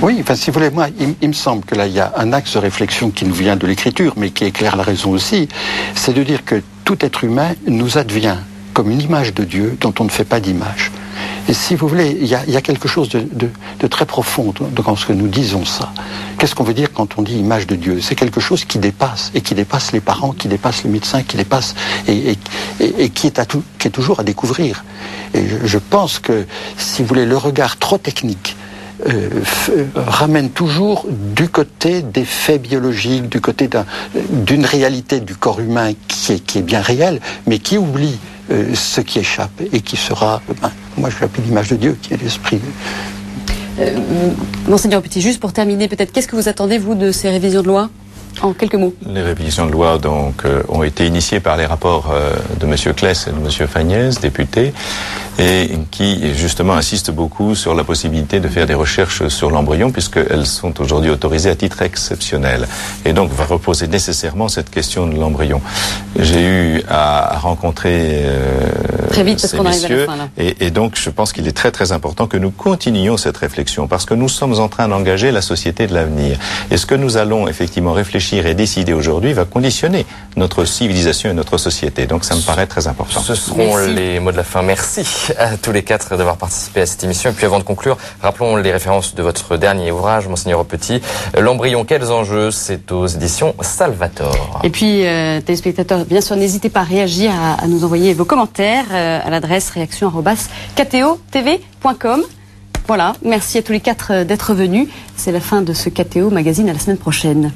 Oui, enfin, si vous voulez, moi, il me semble que là, il y a un axe de réflexion qui nous vient de l'écriture, mais qui éclaire la raison aussi, c'est de dire que tout être humain nous advient comme une image de Dieu dont on ne fait pas d'image. Et si vous voulez, il y a quelque chose de très profond dans ce que nous disons ça. Qu'est-ce qu'on veut dire quand on dit image de Dieu? C'est quelque chose qui dépasse, et qui dépasse les parents, qui dépasse les médecins, qui dépasse, et qui est toujours à découvrir. Et je pense que, si vous voulez, le regard trop technique ramène toujours du côté des faits biologiques, du côté d'une réalité du corps humain qui est bien réelle, mais qui oublie ce qui échappe et qui sera, moi je l'appelle l'image de Dieu, qui est l'esprit. Monseigneur Petit, juste pour terminer, peut-être, qu'est-ce que vous attendez, vous, de ces révisions de loi? En quelques mots. Les révisions de loi donc, ont été initiées par les rapports de M. Kless et de M. Fagnès, députés, et qui justement insistent beaucoup sur la possibilité de faire des recherches sur l'embryon, puisqu'elles sont aujourd'hui autorisées à titre exceptionnel. Et donc va reposer nécessairement cette question de l'embryon. J'ai eu à rencontrer très vite, parce ces qu'on arrive à la messieurs, fin, là. et donc je pense qu'il est très très important que nous continuions cette réflexion, parce que nous sommes en train d'engager la société de l'avenir. Et ce que nous allons effectivement réfléchir et décider aujourd'hui va conditionner notre civilisation et notre société. Donc ça me paraît très important. Ce seront les mots de la fin. Merci à tous les quatre d'avoir participé à cette émission. Et puis avant de conclure, rappelons les références de votre dernier ouvrage, Monseigneur Petit, L'embryon, quels enjeux? C'est aux éditions Salvator. Et puis, téléspectateurs, bien sûr, n'hésitez pas à réagir, à nous envoyer vos commentaires à l'adresse réaction@kto-tv.com. Voilà, merci à tous les quatre d'être venus. C'est la fin de ce KTO Magazine, à la semaine prochaine.